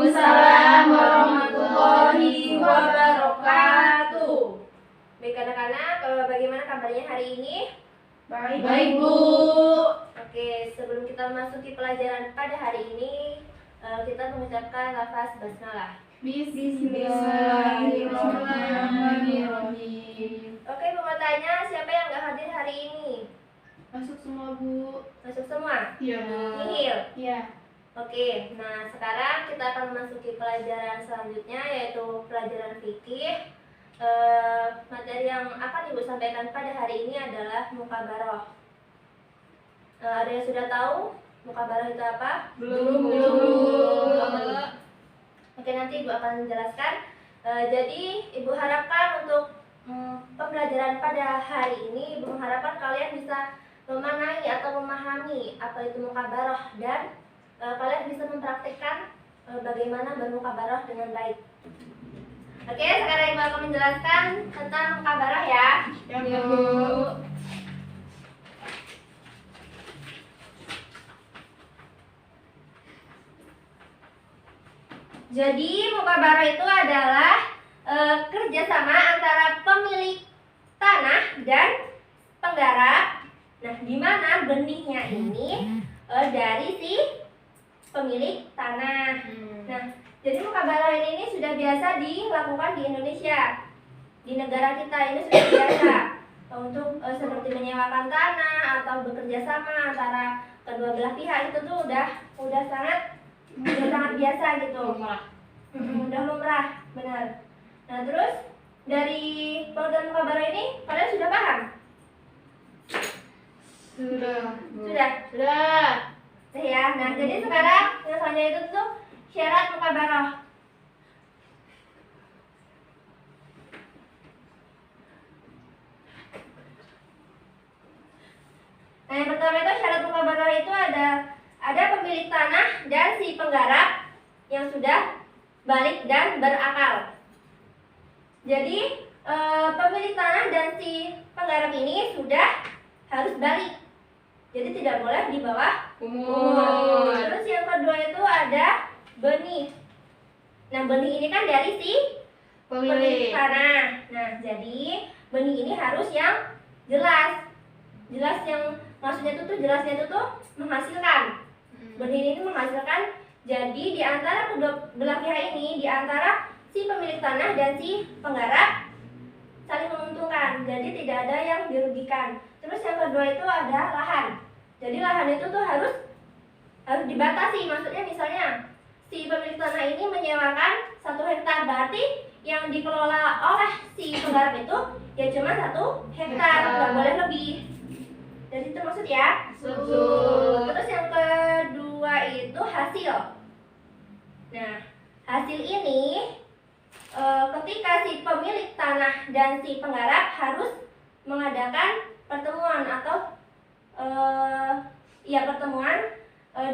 Waalaikumsalam warahmatullahi wabarakatuh. Baik anak-anak, bagaimana kabarnya hari ini? Baik, Bu. Oke, sebelum kita memasuki pelajaran pada hari ini, kita mengucapkan lafaz basmalah. Bismillahirrahmanirrahim. Oke, Bu mau tanya, siapa yang nggak hadir hari ini? Masuk semua, Bu. Masuk semua? Iya, Bu. Nihil? Iya. Oke, nah sekarang kita akan memasuki pelajaran selanjutnya, yaitu pelajaran fikih. Materi yang akan Ibu sampaikan pada hari ini adalah mukabaroh. Ada yang sudah tahu mukabaroh itu apa? Belum. Oke, nanti Ibu akan menjelaskan. Jadi Ibu harapkan untuk pembelajaran pada hari ini, Ibu mengharapkan kalian bisa memaknai atau memahami apa itu mukabaroh dan kalian bisa mempraktikkan bagaimana bermukabaroh dengan baik. Oke, sekarang Ibu akan menjelaskan tentang mukabaroh ya. Ya, Bu. Jadi mukabaroh itu adalah kerjasama antara pemilik tanah dan penggarap. Nah, di mana benihnya ini dari si pemilik tanah. Nah, jadi mukabaroh ini sudah biasa dilakukan di Indonesia. Di negara kita ini sudah biasa untuk seperti menyewakan tanah atau bekerja sama antara kedua belah pihak itu tuh udah sangat biasa gitu. Udah lumrah, benar. Nah, terus dari pengertian mukabaroh ini kalian sudah paham? Sudah. Ya, nah jadi sekarang yang selanjutnya itu tuh syarat mukabaroh. Nah, yang pertama itu syarat mukabaroh itu ada pemilik tanah dan si penggarap yang sudah balik dan berakal. Jadi pemilik tanah dan si penggarap ini sudah harus balik. Jadi tidak boleh di bawah umur. Terus yang kedua itu ada benih. Nah, benih ini kan dari si pemilik tanah. Nah, jadi benih ini harus yang jelas. Jelas yang maksudnya itu tuh menghasilkan. Benih ini menghasilkan. Jadi di antara kedua belah pihak ini, di antara si pemilik tanah dan si penggarap saling menguntungkan. Jadi tidak ada yang dirugikan. Terus yang kedua itu ada lahan. Jadi lahan itu tuh harus dibatasi. Maksudnya misalnya si pemilik tanah ini menyewakan 1 hektar, berarti yang dikelola oleh si penggarap itu ya cuma 1 hektar, nggak boleh lebih. Jadi itu maksud ya. Terus yang kedua itu hasil. Nah, hasil ini ketika si pemilik tanah dan si penggarap harus mengadakan pertemuan atau pertemuan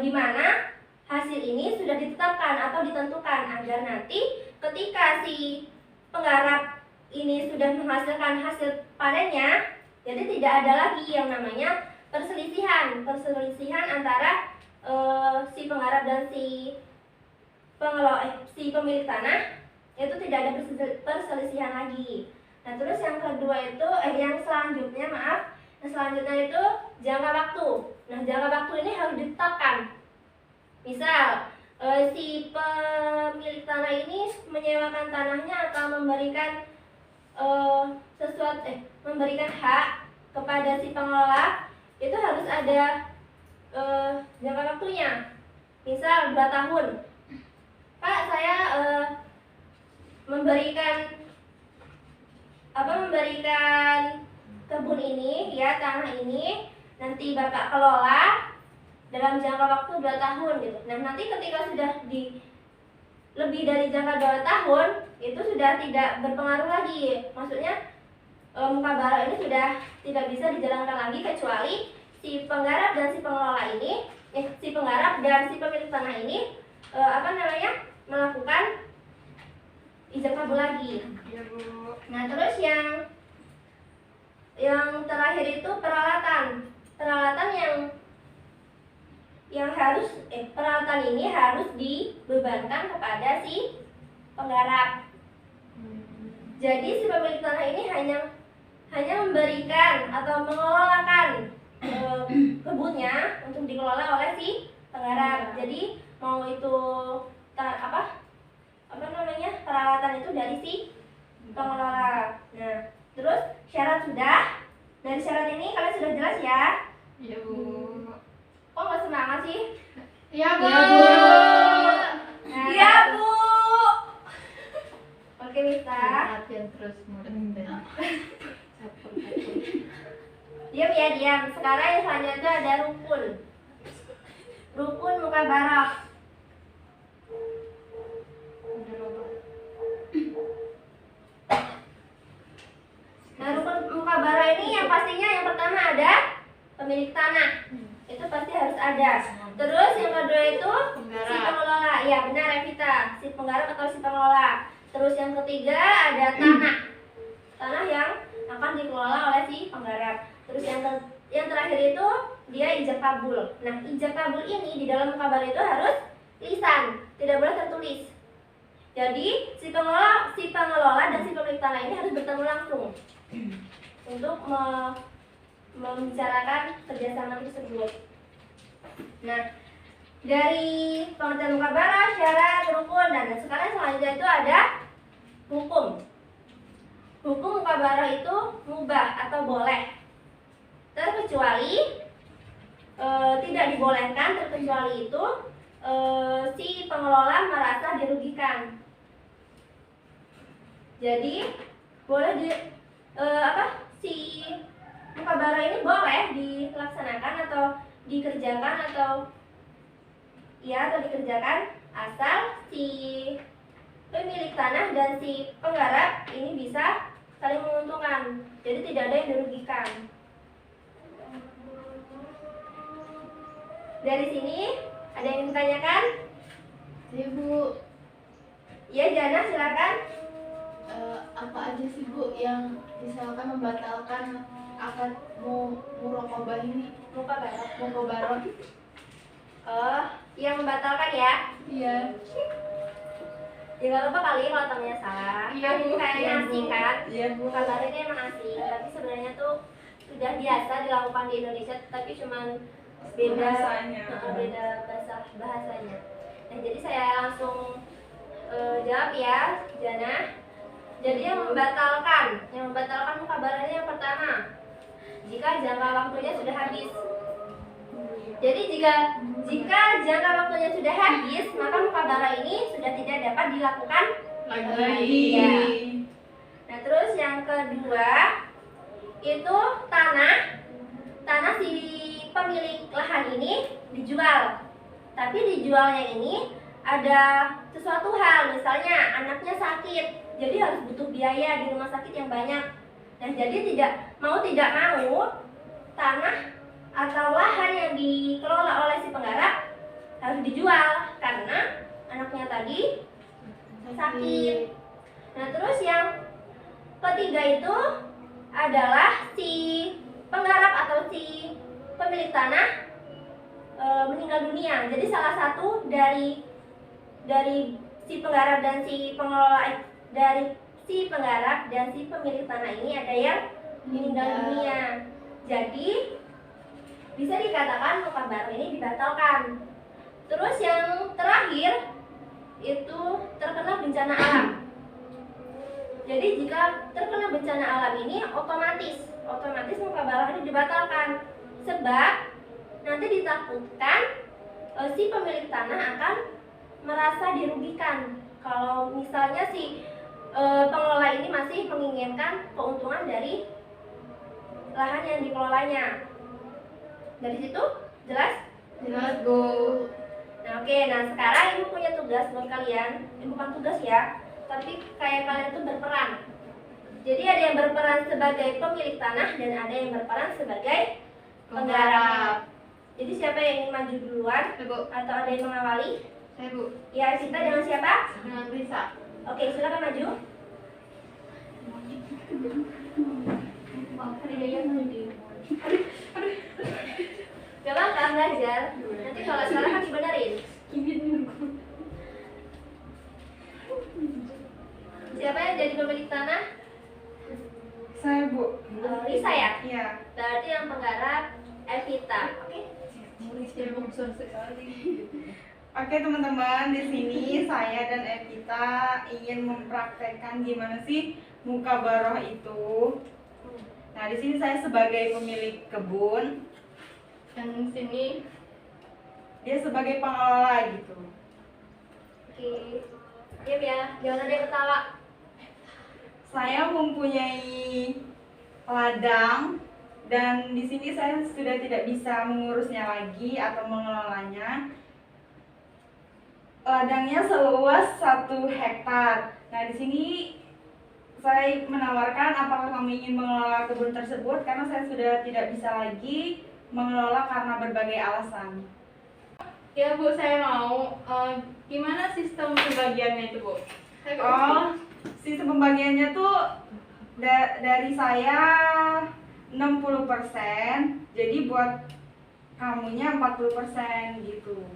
di mana hasil ini sudah ditetapkan atau ditentukan agar nanti ketika si penggarap ini sudah menghasilkan hasil panennya, jadi tidak ada lagi yang namanya perselisihan antara si penggarap dan si pemilik tanah, itu tidak ada perselisihan lagi. Nah, terus yang kedua itu yang selanjutnya itu jangka waktu. Nah, jangka waktu ini harus ditetapkan. Misal si pemilik tanah ini menyewakan tanahnya atau memberikan memberikan hak kepada si pengelola, itu harus ada jangka waktunya. Misal 2 tahun. Pak, saya memberikan kebun ini, ya, tanah ini nanti Bapak kelola dalam jangka waktu 2 tahun gitu. Nah, nanti ketika sudah di lebih dari jangka 2 tahun, itu sudah tidak berpengaruh lagi. Maksudnya mukabaroh ini sudah tidak bisa dijalankan lagi kecuali si penggarap dan si pengelola ini, si penggarap dan si pemilik tanah ini melakukan ijab kabul lagi. Ya, Bu. Nah, terus yang terakhir itu peralatan peralatan ini harus dibebankan kepada si penggarap. Jadi si pemilik tanah ini hanya memberikan atau mengelolakan kebunnya untuk dikelola oleh si penggarap. Jadi mau itu peralatan itu dari si pengelola. Nah, terus syarat sudah. Dari syarat ini kalian sudah jelas ya? Iya, Bu. Kok nggak semangat sih? Iya, Bu. Nah, iya, Bu. Oke, Mita. Latihan terus mudah-mudahan. Diam ya, diam. Sekarang yang selanjutnya ada rukun. Rukun mukabarah. Nah, rukun mukabarah ini yang pastinya yang pertama ada pemilik tanah. Itu pasti harus ada. Terus yang kedua itu si pengelola. Iya, benar Evita. Si penggarap atau si pengelola. Terus yang ketiga ada tanah. Tanah yang akan dikelola oleh si penggarap. Terus yang terakhir itu dia ijab kabul. Nah, ijab kabul ini di dalam mukabarah itu harus lisan, tidak boleh tertulis. Jadi si pengelola dan si pemilik tanah ini harus bertemu langsung untuk membicarakan kerjasama tersebut. Nah, dari pengertian mukabarah, syarat, rukun, dan sekarang selanjutnya itu ada hukum. Hukum mukabarah itu mubah atau boleh, terkecuali tidak dibolehkan, terkecuali itu si pengelola merasa dirugikan. Jadi boleh si mukabarah ini boleh dilaksanakan atau dikerjakan atau dikerjakan asal si pemilik tanah dan si penggarap ini bisa saling menguntungkan. Jadi tidak ada yang dirugikan. Dari sini ada yang ditanyakan? Iya, Bu. Ya, Jana silakan. Apa aja sih, Bu, yang misalkan membatalkan akad muraqabah ini? Mukabarah. Yang membatalkan ya? Iya. Ya nggak apa kali kalau tanya salah. Iya, Kan Bu. kayaknya Iya, Bu. asing kan? Iya, Bu. Mukabarah ini emang asing, tapi sebenarnya tuh sudah biasa dilakukan di Indonesia, tapi cuman beda Bahasanya. beda bahasanya. Nah, jadi saya langsung jawab ya, Jana. Jadi yang membatalkan mukabarah ini yang pertama, jika jangka waktunya sudah habis. Jadi jika jangka waktunya sudah habis, maka mukabarah ini sudah tidak dapat dilakukan Lagi. Ya. Nah, terus yang kedua itu tanah si pemilik lahan ini dijual. Tapi dijualnya ini ada sesuatu hal, misalnya anaknya sakit, jadi harus butuh biaya di rumah sakit yang banyak. Nah, jadi tidak mau tanah atau lahan yang dikelola oleh si penggarap harus dijual karena anaknya tadi sakit. Nah, terus yang ketiga itu adalah si penggarap atau si pemilik tanah meninggal dunia. Jadi salah satu dari si penggarap dan si pengelola, dari si penggarap dan si pemilik tanah ini ada yang meninggal dunia. Jadi bisa dikatakan mukabarah ini dibatalkan. Terus yang terakhir itu terkena bencana alam. Jadi jika terkena bencana alam ini otomatis mukabarah ini dibatalkan, sebab nanti ditakutkan si pemilik tanah akan merasa dirugikan kalau misalnya si pengelola ini masih menginginkan keuntungan dari lahan yang dikelolanya. Dari situ jelas? Jelas, Bu. Nah, oke. Nah, sekarang ibu punya tugas buat kalian. Bukan tugas ya, tapi kayak kalian itu berperan. Jadi ada yang berperan sebagai pemilik tanah dan ada yang berperan sebagai penggarap. Jadi siapa yang ingin maju duluan? Ibu. Atau ada yang mengawali? Saya, Bu. Ya, kita dengan siapa? Dengan Risa. Oke, silakan maju. Gak bakal belajar. Nanti kalau salah kan dibenerin. Siapa yang jadi pemilik tanah? Saya, Bu. Lisa ya? Iya. Berarti yang penggarap Evita. Oke. Oke teman-teman, di sini saya dan Evita ingin mempraktekkan gimana sih mukabaroh itu. Nah, di sini saya sebagai pemilik kebun, Yang sini dia sebagai pengelola gitu. Oke. Diam ya, jangan ada yang ketawa. Saya mempunyai ladang dan di sini saya sudah tidak bisa mengurusnya lagi atau mengelolanya. Ladangnya seluas 1 hektar. Nah, di sini saya menawarkan apakah kamu ingin mengelola kebun tersebut karena saya sudah tidak bisa lagi mengelola karena berbagai alasan. ya Bu, saya mau. Gimana sistem pembagiannya itu Bu? Oh, sistem pembagiannya tuh dari saya 60%, jadi buat kamunya 40% gitu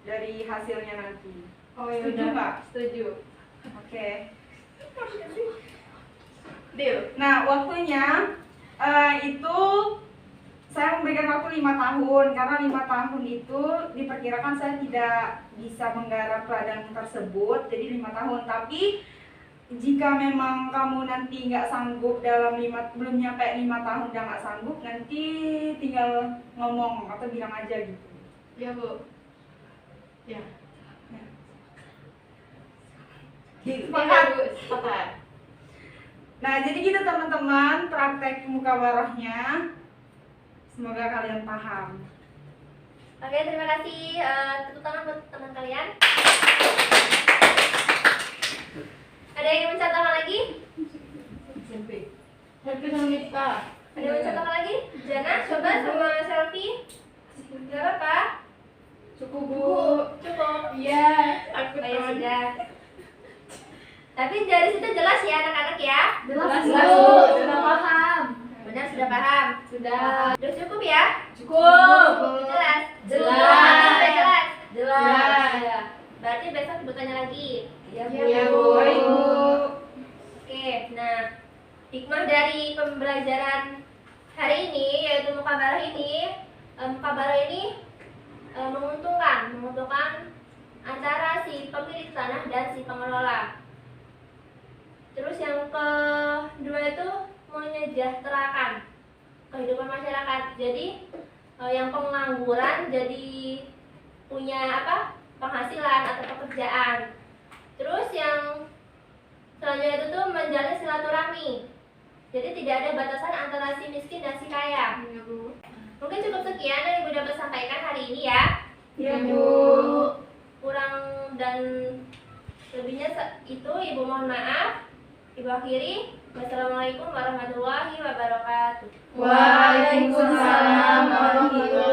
dari hasilnya nanti. Oh ya Setuju udah. nggak? Setuju. Oke. Deal. Nah, waktunya itu saya memberikan waktu 5 tahun karena 5 tahun itu diperkirakan saya tidak bisa menggarap ladang tersebut, jadi 5 tahun. Tapi jika memang kamu nanti nggak sanggup belum nyampe 5 tahun udah nggak sanggup, nanti tinggal ngomong atau bilang aja gitu. Ya Bu. Ya. Sepakat? Bu, sepakat. Nah, jadi gitu teman-teman praktek mukabarohnya. Semoga kalian paham. Oke, terima kasih. Tepuk tangan buat teman kalian. Ada yang ingin mencontohkan lagi? Happy Nita. Ada yang mencontohkan lagi? Jana, coba sama selfie. Gak apa-apa. Cukup Bu. Cukup. Iya. Aku Oh ya tahu. sudah. Tapi dari situ jelas ya anak-anak ya? Jelas Jelas, Bu. Bu. Sudah paham. Benar, sudah paham? Sudah. Sudah cukup ya? Cukup. Jelas? Jelas. Sudah jelas? Jelas. Ya. Berarti besok ibu tanya lagi. Iya, Ya, Bu. Baik, Bu. Oke, nah hikmah dari pembelajaran hari ini yaitu mukabaroh ini, menguntungkan antara si pemilik tanah dan si pengelola. Terus yang kedua itu menyejahterakan kehidupan masyarakat. Jadi yang pengangguran jadi punya penghasilan atau pekerjaan. Terus yang selanjutnya itu tuh menjalin silaturahmi. Jadi tidak ada batasan antara si miskin dan si kaya. Iya Bu. Mungkin cukup sekian yang Ibu dapat sampaikan hari ini ya. Iya, Bu. Kurang dan lebihnya itu Ibu mohon maaf. Ibu akhiri. Wassalamualaikum warahmatullahi wabarakatuh. Waalaikumsalam warahmatullahi